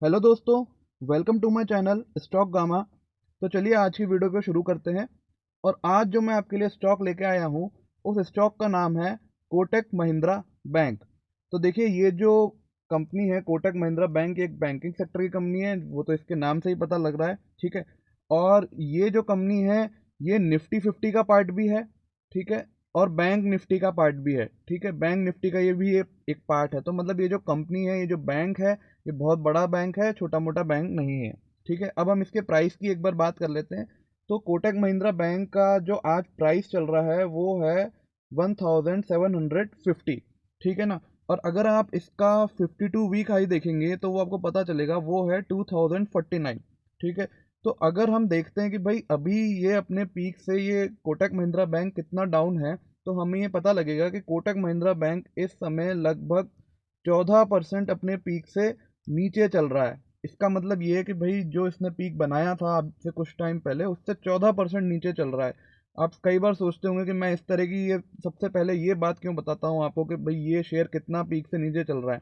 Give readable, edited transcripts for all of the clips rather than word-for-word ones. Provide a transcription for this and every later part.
Hello दोस्तों, welcome to my channel stock gamma. तो चलिए आज की वीडियो को शुरू करते हैं। और आज जो मैं आपके लिए स्टॉक लेके आया हूँ उस स्टॉक का नाम है कोटक महिंद्रा बैंक। तो देखिए, ये जो कंपनी है कोटक महिंद्रा बैंक, एक बैंकिंग सेक्टर की कंपनी है, वो तो इसके नाम से ही पता लग रहा है। ठीक है। और ये जो कंपनी है ये निफ्टी 50 का पार्ट भी है। ठीक है। और बैंक निफ्टी का पार्ट भी है। ठीक है, बैंक निफ्टी का ये भी एक पार्ट है। तो मतलब ये जो कंपनी है, ये जो बैंक है, ये बहुत बड़ा बैंक है, छोटा मोटा बैंक नहीं है। ठीक है, अब हम इसके प्राइस की एक बार बात कर लेते हैं। तो कोटक महिंद्रा बैंक का जो आज प्राइस चल रहा है वो है 1750। ठीक है ना। और अगर आप इसका 52 वीक हाई देखेंगे तो वो आपको पता चलेगा वो है 2049। ठीक है। तो अगर हम देखते हैं कि भाई अभी ये अपने पीक से ये कोटक महिंद्रा बैंक कितना डाउन है, तो हमें ये पता लगेगा कि कोटक महिंद्रा बैंक इस समय लगभग 14% अपने पीक से नीचे चल रहा है। इसका मतलब ये है कि भाई जो इसने पीक बनाया था अब से कुछ टाइम पहले, उससे 14% नीचे चल रहा है। आप कई बार सोचते होंगे कि मैं इस तरह की ये सबसे पहले ये बात क्यों बताता हूँ आपको कि भाई ये शेयर कितना पीक से नीचे चल रहा है।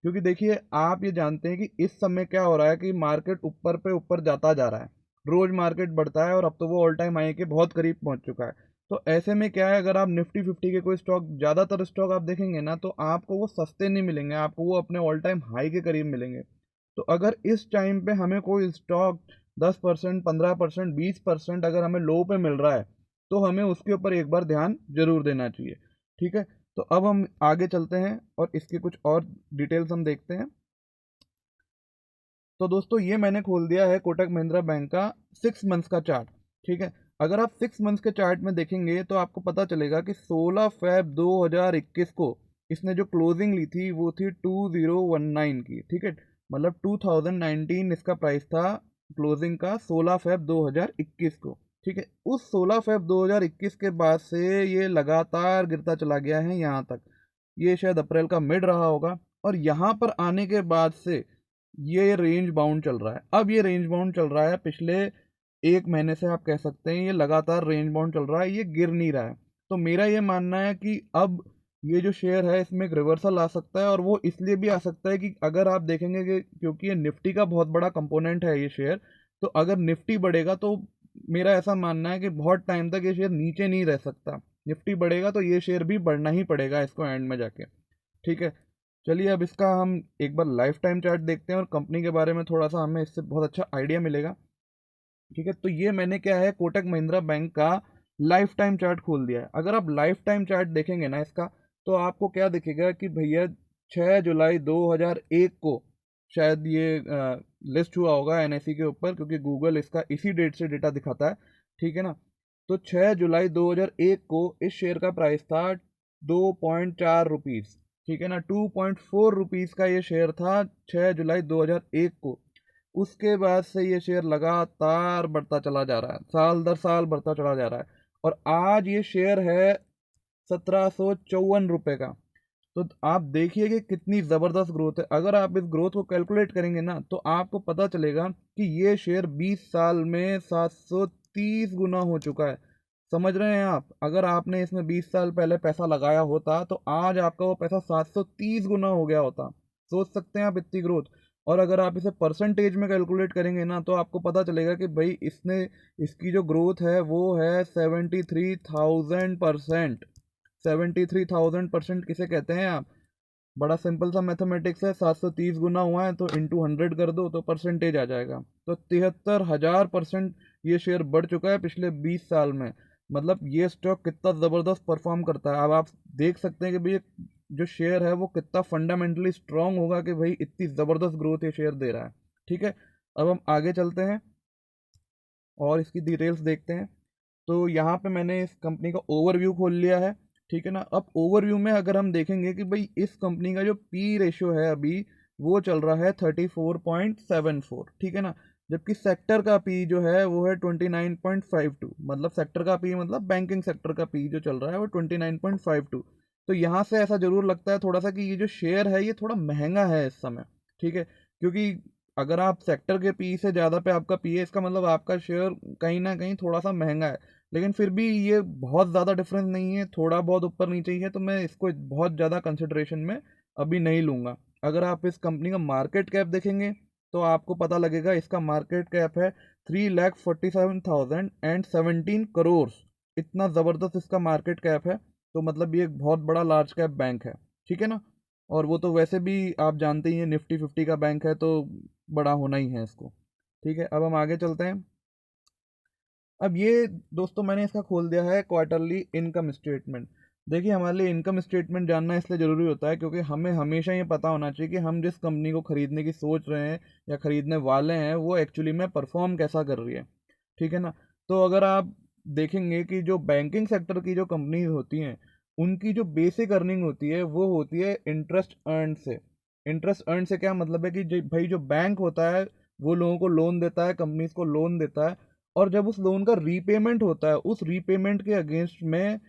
क्योंकि देखिए, आप ये जानते हैं कि इस समय क्या हो रहा है कि मार्केट ऊपर पे ऊपर जाता जा रहा है। रोज मार्केट बढ़ता है और अब तो वो ऑल टाइम हाई के बहुत करीब पहुंच चुका है। तो ऐसे में क्या है, अगर आप निफ्टी 50 के कोई स्टॉक, ज़्यादातर स्टॉक आप देखेंगे ना, तो आपको वो सस्ते नहीं मिलेंगे, आपको वो अपने ऑल टाइम हाई के करीब मिलेंगे। तो अगर इस टाइम पे हमें कोई स्टॉक 10%, 15%, 20% अगर हमें लो पे मिल रहा है, तो हमें उसके ऊपर एक बार ध्यान जरूर देना चाहिए। ठीक है। तो अब हम आगे चलते हैं और इसके कुछ और डिटेल्स हम देखते हैं। तो दोस्तों, ये मैंने खोल दिया है कोटक महिंद्रा बैंक का 6 मंथ्स का चार्ट। ठीक है। अगर आप 6 मंथ्स के चार्ट में देखेंगे तो आपको पता चलेगा कि 16 फरवरी 2021 को इसने जो क्लोजिंग ली थी वो थी 2019 की। ठीक है। मतलब 2019 इसका प्राइस था क्लोजिंग का 16 फरवरी 2021 को। ठीक है। उस 16 फरवरी 2021 के बाद से ये लगातार गिरता चला गया है यहाँ तक। ये शायद अप्रैल का मिड रहा होगा। और यहाँ पर आने के बाद से ये रेंज बाउंड चल रहा है। अब ये रेंज बाउंड चल रहा है पिछले 1 महीने से, आप कह सकते हैं ये लगातार रेंज बाउंड चल रहा है, ये गिर नहीं रहा है। तो मेरा ये मानना है कि अब ये जो शेयर है इसमें एक रिवर्सल आ सकता है। और वो इसलिए भी आ सकता है कि अगर आप देखेंगे कि क्योंकि ये निफ्टी का बहुत बड़ा कंपोनेंट है ये शेयर, तो अगर निफ्टी बढ़ेगा तो मेरा ऐसा मानना है कि बहुत टाइम तक ये शेयर नीचे नहीं रह सकता। निफ्टी बढ़ेगा तो ये शेयर भी बढ़ना ही पड़ेगा इसको एंड में जाके। ठीक है। चलिए अब इसका हम एक बार लाइफ टाइम चार्ट देखते हैं और कंपनी के बारे में थोड़ा सा हमें इससे बहुत अच्छा आइडिया मिलेगा। ठीक है। तो ये मैंने क्या है कोटक महिंद्रा बैंक का लाइफ टाइम चार्ट खोल दिया है। अगर आप लाइफ टाइम चार्ट देखेंगे ना इसका, तो आपको क्या दिखेगा कि भैया 6 जुलाई 2001 को शायद ये लिस्ट हुआ होगा एनएसई के ऊपर, क्योंकि गूगल इसका इसी डेट से डेटा दिखाता है। ठीक है ना। तो 6 जुलाई 2001 को इस शेयर का प्राइस था 2.4 रुपीज़। ठीक है ना। 2.4 रुपीज़ का ये शेयर था 6 जुलाई 2001 को। उसके बाद से ये शेयर लगातार बढ़ता चला जा रहा है, साल दर साल बढ़ता चला जा रहा है। और आज ये शेयर है 1754 रुपये का। तो आप देखिए कि कितनी ज़बरदस्त ग्रोथ है। अगर आप इस ग्रोथ को कैलकुलेट करेंगे ना, तो आपको पता चलेगा कि ये शेयर 20 साल में 730 गुना हो चुका है। समझ रहे हैं आप? अगर आपने इसमें 20 साल पहले पैसा लगाया होता तो आज आपका वो पैसा 730 गुना हो गया होता। सोच सकते हैं आप इतनी ग्रोथ। और अगर आप इसे परसेंटेज में कैलकुलेट करेंगे ना, तो आपको पता चलेगा कि भाई इसने, इसकी जो ग्रोथ है वो है 73,000%। 73,000% किसे कहते हैं आप? बड़ा सिंपल सा मैथमेटिक्स है। 730 गुना हुआ है तो इंटू 100 कर दो तो परसेंटेज आ जाएगा। तो 73,000% ये शेयर बढ़ चुका है पिछले 20 साल में। मतलब ये स्टॉक कितना ज़बरदस्त परफॉर्म करता है। अब आप देख सकते हैं कि भाई जो शेयर है वो कितना फंडामेंटली स्ट्रांग होगा कि भाई इतनी ज़बरदस्त ग्रोथ ये शेयर दे रहा है। ठीक है। अब हम आगे चलते हैं और इसकी डिटेल्स देखते हैं। तो यहाँ पे मैंने इस कंपनी का ओवरव्यू खोल लिया है। ठीक है ना। अब ओवरव्यू में अगर हम देखेंगे कि भाई इस कंपनी का जो पी रेशियो है अभी वो चल रहा है 34.74। ठीक है ना। जबकि सेक्टर का पी जो है वो है 29.52। मतलब सेक्टर का पी मतलब बैंकिंग सेक्टर का पी जो चल रहा है वो 29.52। तो यहाँ से ऐसा जरूर लगता है थोड़ा सा कि ये जो शेयर है ये थोड़ा महंगा है इस समय। ठीक है। क्योंकि अगर आप सेक्टर के पी से ज़्यादा पे आपका पी है, इसका मतलब आपका शेयर कहीं ना कहीं थोड़ा सा महंगा है। लेकिन फिर भी ये बहुत ज़्यादा डिफरेंस नहीं है, थोड़ा बहुत ऊपर नीचे ही है। तो मैं इसको बहुत ज़्यादा कंसिडरेशन में अभी नहीं लूँगा। अगर आप इस कंपनी का मार्केट कैप देखेंगे तो आपको पता लगेगा इसका मार्केट कैप है 3,47,017 करोड़। इतना ज़बरदस्त इसका मार्केट कैप है, तो मतलब ये एक बहुत बड़ा लार्ज कैप बैंक है, ठीक है ना। और वो तो वैसे भी आप जानते ही हैं निफ्टी 50 का बैंक है, तो बड़ा होना ही है इसको। ठीक है, अब हम आगे चलते हैं। अब ये दोस्तों मैंने इसका खोल दिया है क्वार्टरली इनकम स्टेटमेंट। देखिए, हमारे लिए इनकम स्टेटमेंट जानना इसलिए ज़रूरी होता है क्योंकि हमें हमेशा ये पता होना चाहिए कि हम जिस कंपनी को ख़रीदने की सोच रहे हैं या ख़रीदने वाले हैं वो एक्चुअली में परफॉर्म कैसा कर रही है, ठीक है ना। तो अगर आप देखेंगे कि जो बैंकिंग सेक्टर की जो कंपनी होती हैं उनकी जो बेसिक अर्निंग होती है वो होती है इंटरेस्ट अर्न से। इंटरेस्ट अर्न से क्या मतलब है कि भाई जो बैंक होता है वो लोगों को लोन देता है, कंपनीज को लोन देता है, और जब उस लोन का रीपेमेंट होता है उस रीपेमेंट के अगेंस्ट में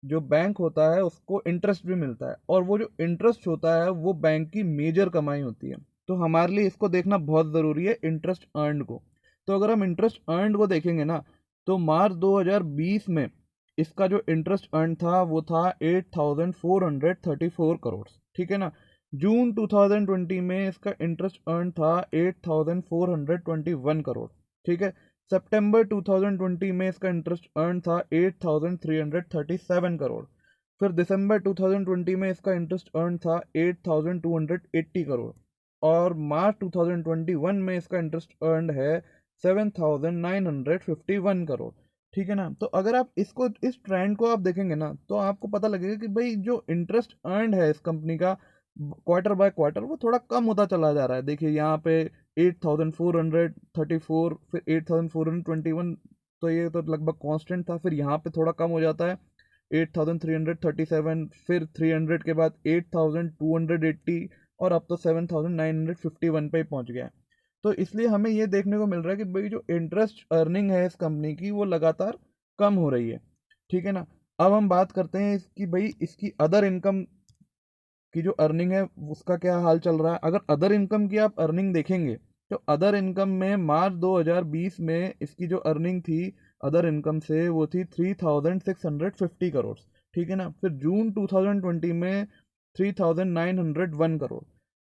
जो बैंक होता है उसको इंटरेस्ट भी मिलता है, और वो जो इंटरेस्ट होता है वो बैंक की मेजर कमाई होती है। तो हमारे लिए इसको देखना बहुत ज़रूरी है इंटरेस्ट अर्नड को। तो अगर हम इंटरेस्ट अर्नड को देखेंगे ना, तो मार्च 2020 में इसका जो इंटरेस्ट अर्न था वो था 8,434 करोड़, ठीक है ना। जून 2020 में इसका इंटरेस्ट अर्न था 8,421 करोड़, ठीक है। सितंबर 2020 में इसका इंटरेस्ट अर्न था 8,337 करोड़। फिर दिसंबर 2020 में इसका इंटरेस्ट अर्न था 8,280 करोड़। और मार्च 2021 में इसका इंटरेस्ट अर्न है 7,951 करोड़, ठीक है ना। तो अगर आप इसको इस ट्रेंड को आप देखेंगे ना तो आपको पता लगेगा कि भाई जो इंटरेस्ट अर्न है इस कंपनी का क्वार्टर बाय क्वार्टर वो थोड़ा कम होता चला जा रहा है। देखिए यहाँ पे 8,434, फिर 8,421, तो ये तो लगभग कांस्टेंट था। फिर यहाँ पे थोड़ा कम हो जाता है 8,337, फिर 300 के बाद 8,280, और अब तो 7,951 पे ही पहुँच गया है। तो इसलिए हमें ये देखने को मिल रहा है कि भाई जो इंटरेस्ट अर्निंग है इस कंपनी की वो लगातार कम हो रही है, ठीक है ना। अब हम बात करते हैं इसकी, भाई इसकी अदर इनकम की जो अर्निंग है उसका क्या हाल चल रहा है। अगर अदर इनकम की आप अर्निंग देखेंगे तो अदर इनकम में मार्च 2020 में इसकी जो अर्निंग थी अदर इनकम से वो थी 3,650 करोड़, ठीक है ना। फिर जून 2020 में 3,901 करोड़।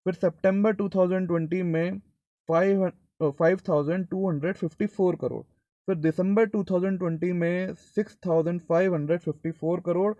फिर सितंबर 2020 में 5,254 करोड़। फिर दिसंबर 2020 में 6,554 करोड़।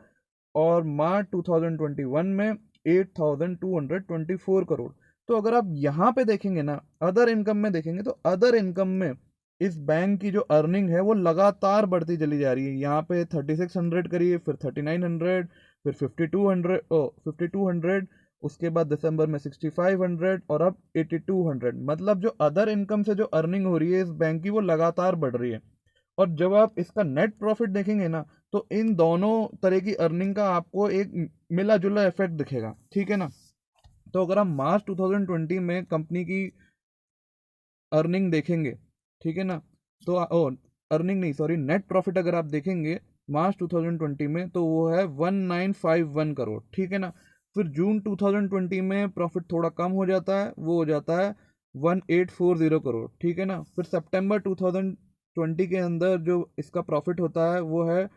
और मार्च 2021 में 8,224 करोड़। तो अगर आप यहाँ पे देखेंगे ना अदर इनकम में देखेंगे तो अदर इनकम में इस बैंक की जो अर्निंग है वो लगातार बढ़ती चली जा रही है। यहाँ पे 3,600 करिए, फिर 3,900, फिर 5,200, उसके बाद दिसंबर में 6,500, और अब 8,200। मतलब जो अदर इनकम से जो अर्निंग हो रही है इस बैंक की वो लगातार बढ़ रही है। और जब आप इसका नेट प्रॉफिट देखेंगे ना तो इन दोनों तरह की अर्निंग का आपको एक मिला जुला इफेक्ट दिखेगा, ठीक है ना। तो अगर हम मार्च 2020 में कंपनी की अर्निंग देखेंगे, ठीक है ना, तो अर्निंग नहीं, सॉरी, नेट प्रॉफिट अगर आप देखेंगे मार्च 2020 में तो वो है 1951 करोड़, ठीक है ना। फिर जून 2020 में प्रॉफिट थोड़ा कम हो जाता है, वो हो जाता है 1840 करोड़, ठीक है ना। फिर सितंबर 2020 के अंदर जो इसका प्रॉफिट होता है वो है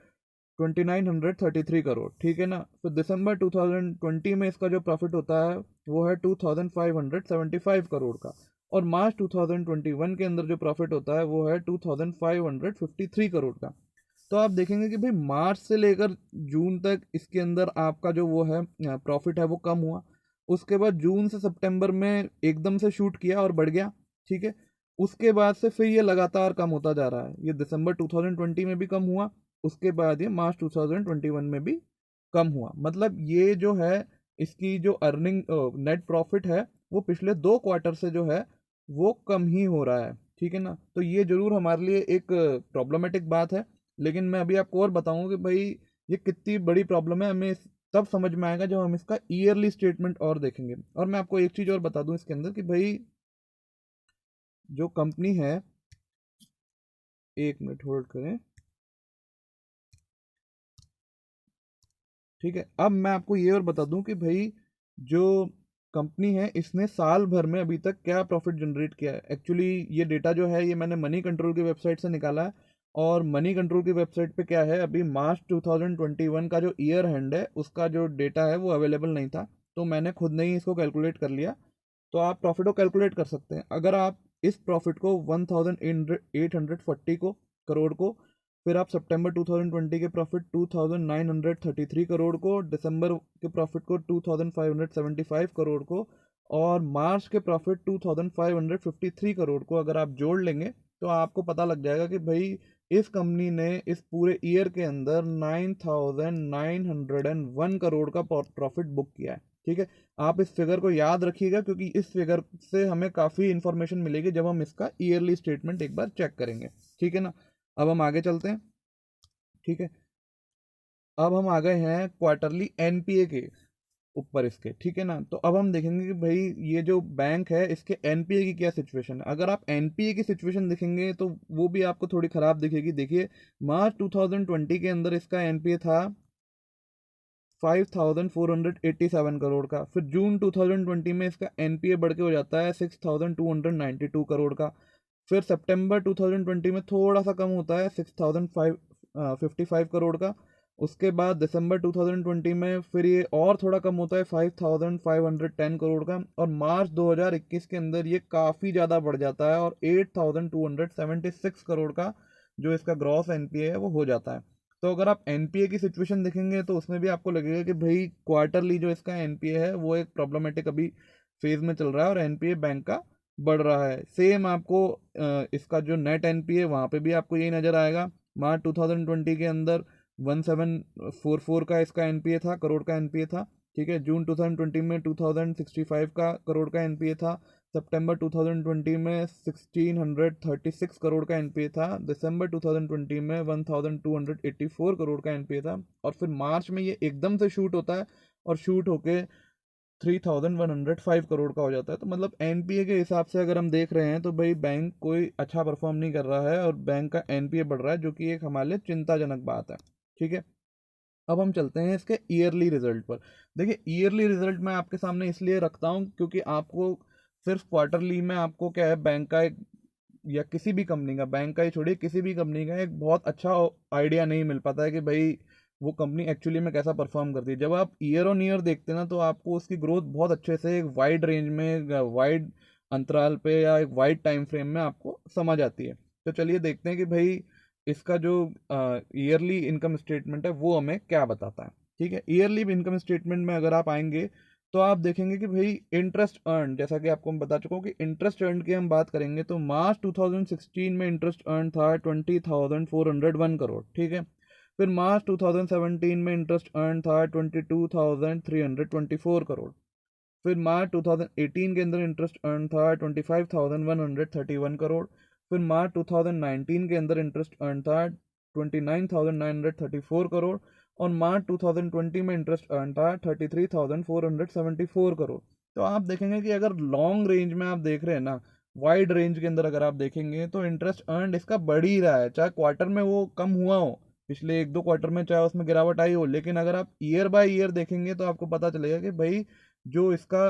2,933 करोड़, ठीक है ना। फिर दिसंबर 2020 में इसका जो प्रॉफिट होता है वो है 2,575 करोड़ का। और मार्च 2021 के अंदर जो प्रॉफिट होता है वो है 2,553 करोड़ का। तो आप देखेंगे कि भाई मार्च से लेकर जून तक इसके अंदर आपका जो वो है प्रॉफिट है वो कम हुआ। उसके बाद जून से सितंबर में एकदम से शूट किया और बढ़ गया, ठीक है। उसके बाद से फिर ये लगातार कम होता जा रहा है। ये दिसंबर 2020 में भी कम हुआ, उसके बाद ये मार्च 2021 में भी कम हुआ। मतलब ये जो है इसकी जो अर्निंग नेट प्रॉफिट है वो पिछले 2 क्वार्टर से जो है वो कम ही हो रहा है, ठीक है ना। तो ये जरूर हमारे लिए एक प्रॉब्लमेटिक बात है, लेकिन मैं अभी आपको और बताऊंगा कि भाई ये कितनी बड़ी प्रॉब्लम है, हमें तब समझ में आएगा जब हम इसका ईयरली स्टेटमेंट और देखेंगे। और मैं आपको एक चीज़ और बता दूं इसके अंदर कि भाई जो कंपनी है, एक मिनट होल्ड करें, ठीक है। अब मैं आपको ये और बता दूं कि भाई जो कंपनी है इसने साल भर में अभी तक क्या प्रॉफिट जनरेट किया है। एक्चुअली ये डेटा जो है ये मैंने मनी कंट्रोल की वेबसाइट से निकाला है, और मनी कंट्रोल की वेबसाइट पे क्या है, अभी मार्च 2021 का जो ईयर हैंड है उसका जो डेटा है वो अवेलेबल नहीं था, तो मैंने खुद ने ही इसको कैलकुलेट कर लिया। तो आप प्रॉफिट को कैलकुलेट कर सकते हैं। अगर आप इस प्रॉफिट को 1840 को करोड़ को, फिर आप सितंबर 2020 के प्रॉफिट 2933 करोड़ को, दिसंबर के प्रॉफिट को 2575 करोड़ को, और मार्च के प्रॉफिट 2553 करोड़ को अगर आप जोड़ लेंगे तो आपको पता लग जाएगा कि भाई इस कंपनी ने इस पूरे ईयर के अंदर 9901 करोड़ का प्रॉफिट बुक किया है। ठीक है, आप इस फिगर को याद रखिएगा क्योंकि इस फिगर से हमें काफ़ी इंफॉर्मेशन मिलेगी जब हम इसका ईयरली स्टेटमेंट एक बार चेक करेंगे। ठीक है ना, अब हम आगे चलते हैं। ठीक है, अब हम आ गए हैं क्वार्टरली एनपीए के ऊपर इसके। ठीक है ना, तो अब हम देखेंगे कि भाई ये जो बैंक है इसके एनपीए की क्या सिचुएशन है। अगर आप एनपीए की सिचुएशन देखेंगे तो वो भी आपको थोड़ी ख़राब दिखेगी। देखिए, मार्च 2020 के अंदर इसका एनपीए था 5487 करोड़ का। फिर जून 2020 में इसका एनपीए बढ़ के हो जाता है 6292 करोड़ का। फिर सितंबर 2020 में थोड़ा सा कम होता है 6055 करोड़ का। उसके बाद दिसंबर 2020 में फिर ये और थोड़ा कम होता है 5510 करोड़ का। और मार्च 2021 के अंदर ये काफ़ी ज़्यादा बढ़ जाता है और 8276 करोड़ का जो इसका ग्रॉस एनपीए है वो हो जाता है। तो अगर आप एनपीए की सिचुएशन देखेंगे तो उसमें भी आपको लगेगा कि भाई क्वार्टरली जो इसका एनपीए है वो एक प्रॉब्लमेटिक अभी फेज में चल रहा है और एनपीए बैंक का बढ़ रहा है। सेम आपको इसका जो नेट एनपीए वहाँ पे भी आपको यही नज़र आएगा। मार्च 2020 के अंदर 1744 का इसका एनपीए था, करोड़ का एनपीए था। ठीक है, जून 2020 में 2065 का करोड़ का एनपीए था। सितंबर 2020 में 1636 करोड़ का एनपीए था। दिसंबर 2020 में 1284 करोड़ का एनपीए था। और फिर मार्च में ये एकदम से शूट होता है और शूट होके 3105 करोड़ का हो जाता है। तो मतलब एनपीए के हिसाब से अगर हम देख रहे हैं तो भाई बैंक कोई अच्छा परफॉर्म नहीं कर रहा है और बैंक का एनपीए बढ़ रहा है, जो कि एक हमारे लिए चिंताजनक बात है। ठीक है, अब हम चलते हैं इसके ईयरली रिजल्ट पर। देखिए, ईयरली रिजल्ट मैं आपके सामने इसलिए रखता हूँ क्योंकि आपको सिर्फ क्वार्टरली में आपको क्या है बैंक का एक, या किसी भी कंपनी का, बैंक का ही छोड़िए किसी भी कंपनी का एक बहुत अच्छा आइडिया नहीं मिल पाता है कि भाई वो कंपनी एक्चुअली में कैसा परफॉर्म करती है। जब आप ईयर ऑन ईयर देखते हैं ना तो आपको उसकी ग्रोथ बहुत अच्छे से एक वाइड रेंज में, वाइड अंतराल पे या एक वाइड टाइम फ्रेम में आपको समझ आती है। तो चलिए देखते हैं कि भाई इसका जो ईयरली इनकम स्टेटमेंट है वो हमें क्या बताता है। ठीक है, ईयरली इनकम स्टेटमेंट में अगर आप आएंगे तो आप देखेंगे कि भाई इंटरेस्ट अर्न, जैसा कि आपको मैं बता चुका हूँ कि इंटरेस्ट अर्न की हम बात करेंगे तो मार्च 2016 में इंटरेस्ट अर्न था 20,401 करोड़। ठीक है, फिर मार्च 2017 में इंटरेस्ट अर्न था 22,324 करोड़। फिर मार्च 2018 के अंदर इंटरेस्ट अर्न था 25,131 करोड़। फिर मार्च 2019 के अंदर इंटरेस्ट अर्न था 29,934 करोड़। और मार्च 2020 में इंटरेस्ट अर्न था 33,474 करोड़। तो आप देखेंगे कि अगर लॉन्ग रेंज में आप देख रहे हैं ना, वाइड रेंज के अंदर अगर आप देखेंगे तो इंटरेस्ट अर्न इसका बढ़ ही रहा है, चाहे क्वार्टर में वो कम हुआ हो, पिछले एक दो क्वार्टर में चाहे उसमें गिरावट आई हो, लेकिन अगर आप ईयर बाय ईयर देखेंगे तो आपको पता चलेगा कि भाई जो इसका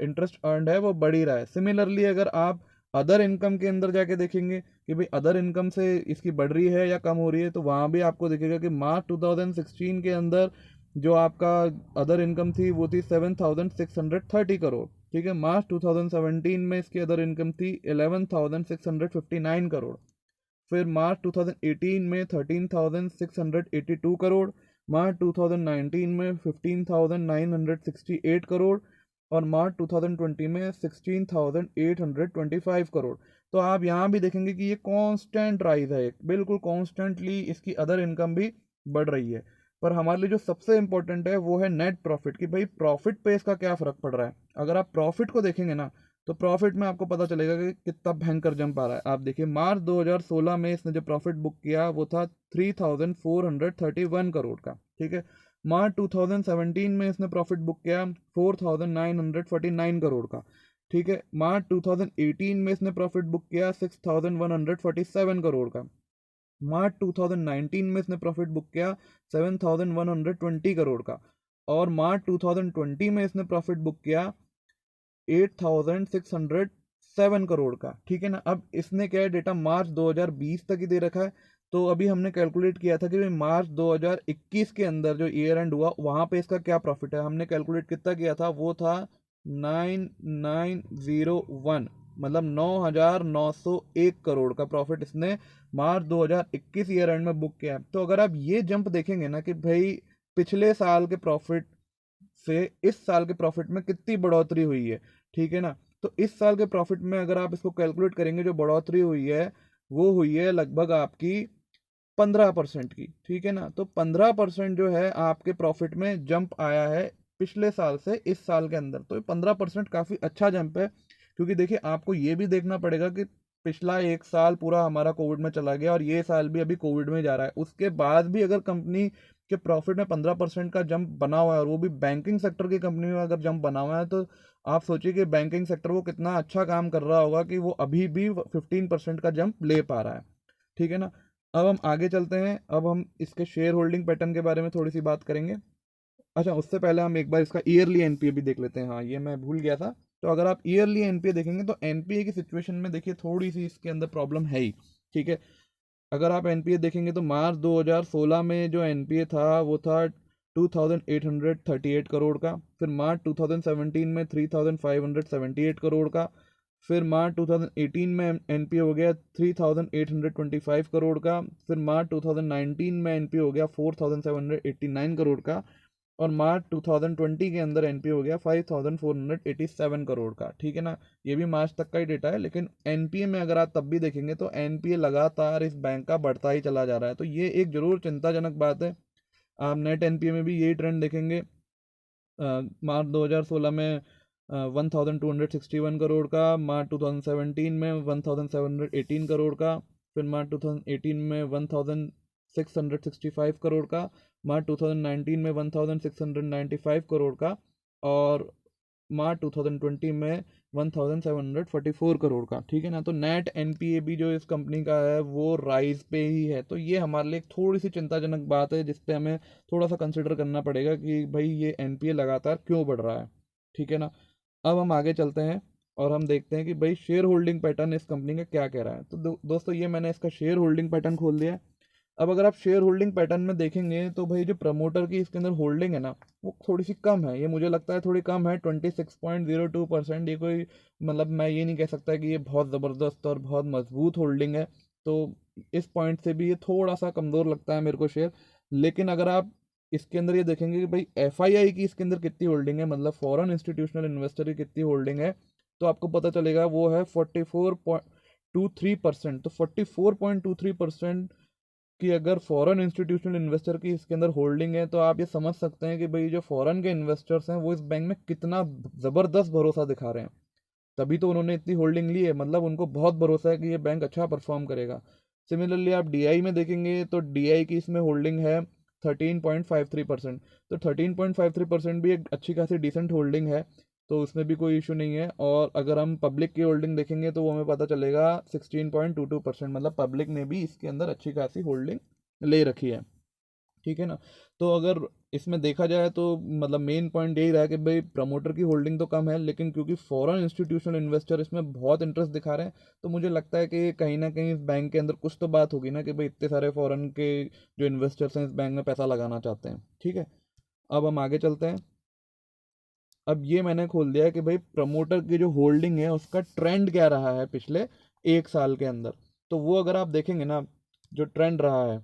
इंटरेस्ट अर्नड है वो बढ़ ही रहा है। सिमिलरली अगर आप अदर इनकम के अंदर जाके देखेंगे कि भाई अदर इनकम से इसकी बढ़ रही है या कम हो रही है, तो वहाँ भी आपको दिखेगा कि मार्च 2016 के अंदर जो आपका अदर इनकम थी वो थी 7,630 करोड़। ठीक है, मार्च 2017 में इसकी अदर इनकम थी 11,659 करोड़। फिर मार्च 2018 में 13,682 करोड़। मार्च 2019 में 15,968 करोड़। और मार्च 2020 में 16,825 करोड़। तो आप यहाँ भी देखेंगे कि ये कांस्टेंट राइज है, बिल्कुल कॉन्स्टेंटली इसकी अदर इनकम भी बढ़ रही है। पर हमारे लिए जो सबसे इंपॉर्टेंट है वो है नेट प्रॉफिट, कि भाई प्रॉफिट पे इसका क्या फ़र्क पड़ रहा है। अगर आप प्रॉफिट को देखेंगे ना तो प्रॉफिट में आपको पता चलेगा कि कितना भयंकर जंप आ रहा है। आप देखिए, मार्च 2016 में इसने जो प्रॉफिट बुक किया वो था 3,431 करोड़ का। ठीक है, मार्च 2017 में इसने प्रॉफिट बुक किया 4,949 करोड़ का। ठीक है, मार्च 2018 में इसने प्रॉफिट बुक किया 6,147 करोड़ का। मार्च 2019 में इसने प्रॉफिट बुक किया 7,120 करोड़ का। और मार्च 2020 में इसने प्रॉफिट बुक किया 8,607 करोड़ का। ठीक है ना, अब इसने क्या है, डेटा मार्च 2020 तक ही दे रखा है। तो अभी हमने कैलकुलेट किया था कि मार्च 2021 के अंदर जो ईयर एंड हुआ वहाँ पे इसका क्या प्रॉफिट है। हमने कैलकुलेट कितना किया था, वो था 9901, मतलब 9,901 करोड़ का प्रॉफिट इसने मार्च 2021 ईयर एंड में बुक किया है। तो अगर आप ये जंप देखेंगे ना कि भाई पिछले साल के प्रॉफिट से इस साल के प्रॉफिट में कितनी बढ़ोतरी हुई है, ठीक है ना। तो इस साल के प्रॉफिट में अगर आप इसको कैलकुलेट करेंगे, जो बढ़ोतरी हुई है वो हुई है लगभग आपकी 15% की, ठीक है ना। तो 15% जो है आपके प्रॉफिट में जंप आया है पिछले साल से इस साल के अंदर। तो 15% काफ़ी अच्छा जंप है, क्योंकि देखिए आपको ये भी देखना पड़ेगा कि पिछला एक साल पूरा हमारा कोविड में चला गया और ये साल भी अभी कोविड में जा रहा है। उसके बाद भी अगर कंपनी के प्रॉफिट में 15% का जंप बना हुआ है, और वो भी बैंकिंग सेक्टर की कंपनी में अगर जंप बना हुआ है, तो आप सोचिए कि बैंकिंग सेक्टर वो कितना अच्छा काम कर रहा होगा कि वो अभी भी 15% का जंप ले पा रहा है, ठीक है ना। अब हम आगे चलते हैं, अब हम इसके शेयर होल्डिंग पैटर्न के बारे में थोड़ी सी बात करेंगे। अच्छा, उससे पहले हम एक बार इसका ईयरली एनपीए भी देख लेते हैं, हाँ ये मैं भूल गया था। तो अगर आप ईयरली एनपीए देखेंगे तो एनपीए की सिचुएशन में देखिए थोड़ी सी इसके अंदर प्रॉब्लम है ही, ठीक है। अगर आप एनपीए देखेंगे तो मार्च 2016 में जो एनपीए था वो था 2838 करोड़ का। फिर मार्च 2017 में 3578 करोड़ का। फिर मार्च 2018 में एनपीए हो गया 3825 करोड़ का। फिर मार्च 2019 में एनपीए हो गया 4789 करोड़ का। और मार्च 2020 के अंदर एनपीए हो गया 5487 करोड़ का, ठीक है ना। ये भी मार्च तक का ही डेटा है, लेकिन एनपीए में अगर आप तब भी देखेंगे तो एनपीए लगातार इस बैंक का बढ़ता ही चला जा रहा है। तो ये एक जरूर चिंताजनक बात है। आप नेट एनपीए में भी यही ट्रेंड देखेंगे। मार्च 2016 में 1261 करोड़ का। मार्च 2017 में 1718 करोड़ का। फिर मार्च 2018 में 1665 करोड़ का। मार्च 2019 में 1695 करोड़ का। और मार्च 2020 में 1744 करोड़ का, ठीक है ना। तो नेट एनपीए भी जो इस कंपनी का है वो राइज पे ही है। तो ये हमारे लिए एक थोड़ी सी चिंताजनक बात है, जिसपे हमें थोड़ा सा कंसिडर करना पड़ेगा कि भाई ये एनपीए लगातार क्यों बढ़ रहा है, ठीक है ना। अब हम आगे चलते हैं और हम देखते हैं कि भाई शेयर होल्डिंग पैटर्न इस कंपनी का क्या कह रहा है। तो दोस्तों ये मैंने इसका शेयर होल्डिंग पैटर्न खोल दिया है। अब अगर आप शेयर होल्डिंग पैटर्न में देखेंगे तो भाई जो प्रमोटर की इसके अंदर होल्डिंग है ना, वो थोड़ी सी कम है। ये मुझे लगता है थोड़ी कम है, 26.02%। ये कोई मतलब मैं ये नहीं कह सकता कि ये बहुत ज़बरदस्त और बहुत मजबूत होल्डिंग है। तो इस पॉइंट से भी ये थोड़ा सा कमज़ोर लगता है मेरे को शेयर। लेकिन अगर आप इसके अंदर ये देखेंगे कि भाई एफआईआई की इसके अंदर कितनी होल्डिंग है, मतलब फॉरेन इंस्टीट्यूशनल इन्वेस्टर की कितनी होल्डिंग है, तो आपको पता चलेगा वो है 44.23%। तो 44.23% कि अगर फॉरेन इंस्टीट्यूशनल इन्वेस्टर की इसके अंदर होल्डिंग है, तो आप ये समझ सकते हैं कि भाई जो फॉरेन के इन्वेस्टर्स हैं वो इस बैंक में कितना ज़बरदस्त भरोसा दिखा रहे हैं। तभी तो उन्होंने इतनी होल्डिंग ली है, मतलब उनको बहुत भरोसा है कि ये बैंक अच्छा परफॉर्म करेगा। सिमिलरली आप डीआई में देखेंगे तो डीआई की इसमें होल्डिंग है 13.53%। तो 13.53% भी एक अच्छी खासी डिसेंट होल्डिंग है, तो उसमें भी कोई इशू नहीं है। और अगर हम पब्लिक की होल्डिंग देखेंगे तो वो हमें पता चलेगा 16.22%, मतलब पब्लिक ने भी इसके अंदर अच्छी खासी होल्डिंग ले रखी है, ठीक है ना। तो अगर इसमें देखा जाए तो मतलब मेन पॉइंट यही रहा कि भाई प्रमोटर की होल्डिंग तो कम है, लेकिन क्योंकि फॉरेन इंस्टीट्यूशनल इन्वेस्टर इसमें बहुत इंटरेस्ट दिखा रहे हैं, तो मुझे लगता है कि कहीं ना कहीं इस बैंक के अंदर कुछ तो बात होगी ना कि भाई इतने सारे फॉरेन के जो इन्वेस्टर्स हैं इस बैंक में पैसा लगाना चाहते हैं, ठीक है। अब हम आगे चलते हैं। अब ये मैंने खोल दिया है कि भाई प्रमोटर की जो होल्डिंग है उसका ट्रेंड क्या रहा है पिछले एक साल के अंदर। तो वो अगर आप देखेंगे ना, जो ट्रेंड रहा है,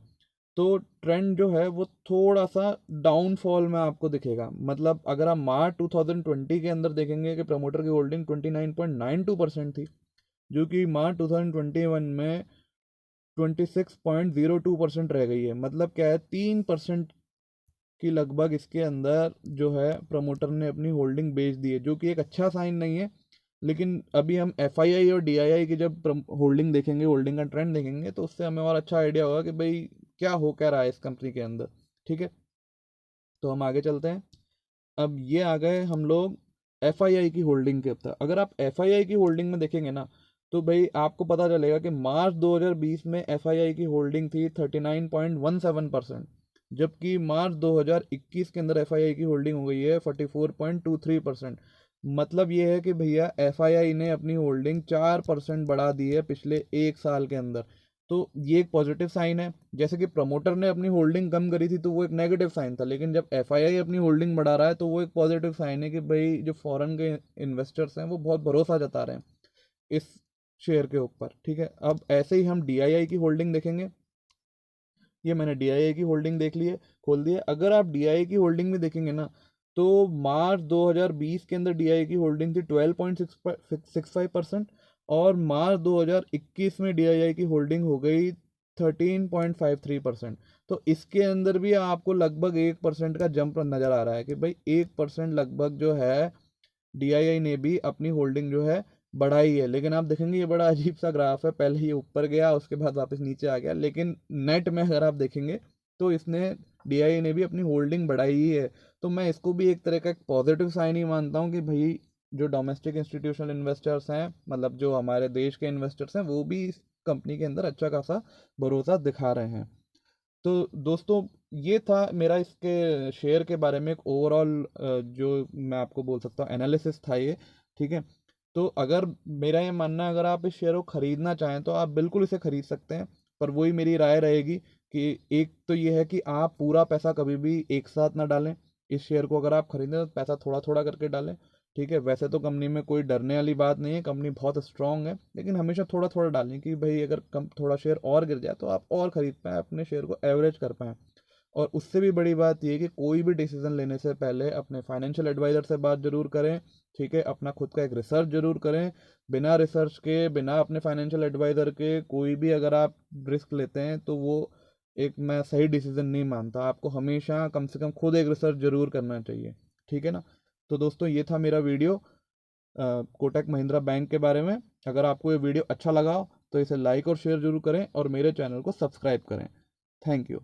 तो ट्रेंड जो है वो थोड़ा सा डाउनफॉल में आपको दिखेगा। मतलब अगर आप मार्च 2020 के अंदर देखेंगे कि प्रमोटर की होल्डिंग 29.92% थी, जो कि मार्च 2021 में 26.02% रह गई है। मतलब क्या है, 3% की लगभग इसके अंदर जो है प्रमोटर ने अपनी होल्डिंग बेच दी है, जो कि एक अच्छा साइन नहीं है। लेकिन अभी हम एफआईआई और डीआईआई की जब होल्डिंग देखेंगे, होल्डिंग का ट्रेंड देखेंगे, तो उससे हमें और अच्छा आइडिया होगा कि भाई क्या हो क्या रहा है इस कंपनी के अंदर, ठीक है। तो हम आगे चलते हैं। अब ये आ गए हम लोग एफआईआई की होल्डिंग के ऊपर। अगर आप एफआईआई की होल्डिंग में देखेंगे ना, तो भाई आपको पता चलेगा कि मार्च 2020 में एफआईआई की होल्डिंग थी 39.17%, जबकि मार्च 2021 के अंदर एफआईआई की होल्डिंग हो गई है 44.23%। मतलब ये है कि भैया एफआईआई ने अपनी होल्डिंग 4% बढ़ा दी है पिछले एक साल के अंदर। तो ये एक पॉजिटिव साइन है। जैसे कि प्रमोटर ने अपनी होल्डिंग कम करी थी तो वो एक नेगेटिव साइन था, लेकिन जब एफआईआई अपनी होल्डिंग बढ़ा रहा है तो वो एक पॉजिटिव साइन है कि भाई जो फॉरेन के इन्वेस्टर्स हैं वो बहुत भरोसा जता रहे हैं इस शेयर के ऊपर। ठीक है, अब ऐसे ही हम डीआईआई की होल्डिंग देखेंगे। ये मैंने डीआईआई की होल्डिंग देख ली है, खोल दी है। अगर आप डीआईआई की होल्डिंग में देखेंगे ना, तो मार्च 2020 के अंदर डीआईआई की होल्डिंग थी 12.65%, और मार्च 2021 में डीआईआई की होल्डिंग हो गई 13.53%। तो इसके अंदर भी आपको लगभग 1% का जंप नज़र आ रहा है कि भाई 1% लगभग जो है डीआईआई ने भी अपनी होल्डिंग जो है बढ़ाई है। लेकिन आप देखेंगे ये बड़ा अजीब सा ग्राफ है, पहले ये ऊपर गया उसके बाद वापस नीचे आ गया, लेकिन नेट में अगर आप देखेंगे तो इसने डीआईआई ने भी अपनी होल्डिंग बढ़ाई ही है। तो मैं इसको भी एक तरह का एक पॉजिटिव साइन ही मानता हूँ कि भाई जो डोमेस्टिक इंस्टीट्यूशनल इन्वेस्टर्स हैं, मतलब जो हमारे देश के इन्वेस्टर्स हैं, वो भी इस कंपनी के अंदर अच्छा खासा भरोसा दिखा रहे हैं। तो दोस्तों ये था मेरा इसके शेयर के बारे में एक ओवरऑल जो मैं आपको बोल सकता हूँ एनालिसिस था ये। ठीक है, तो अगर मेरा ये मानना है, अगर आप इस शेयर को ख़रीदना चाहें तो आप बिल्कुल इसे ख़रीद सकते हैं। पर वही मेरी राय रहेगी कि एक तो ये है कि आप पूरा पैसा कभी भी एक साथ ना डालें। इस शेयर को अगर आप खरीदें तो पैसा थोड़ा थोड़ा करके डालें। ठीक है, वैसे तो कंपनी में कोई डरने वाली बात नहीं है, कंपनी बहुत स्ट्रांग है, लेकिन हमेशा थोड़ा थोड़ा डालें कि भाई अगर कम थोड़ा शेयर और गिर जाए तो आप और ख़रीद पाएँ, अपने शेयर को एवरेज कर पाएँ। और उससे भी बड़ी बात ये है कि कोई भी डिसीजन लेने से पहले अपने फाइनेंशियल एडवाइज़र से बात ज़रूर करें। ठीक है, अपना खुद का एक रिसर्च ज़रूर करें। बिना रिसर्च के, बिना अपने फाइनेंशियल एडवाइज़र के कोई भी अगर आप रिस्क लेते हैं तो वो एक मैं सही डिसीजन नहीं मानता। आपको हमेशा कम से कम खुद एक रिसर्च ज़रूर करना चाहिए। ठीक है ना। तो दोस्तों ये था मेरा वीडियो कोटक महिंद्रा बैंक के बारे में। अगर आपको ये वीडियो अच्छा लगा हो तो इसे लाइक और शेयर जरूर करें और मेरे चैनल को सब्सक्राइब करें। Thank you.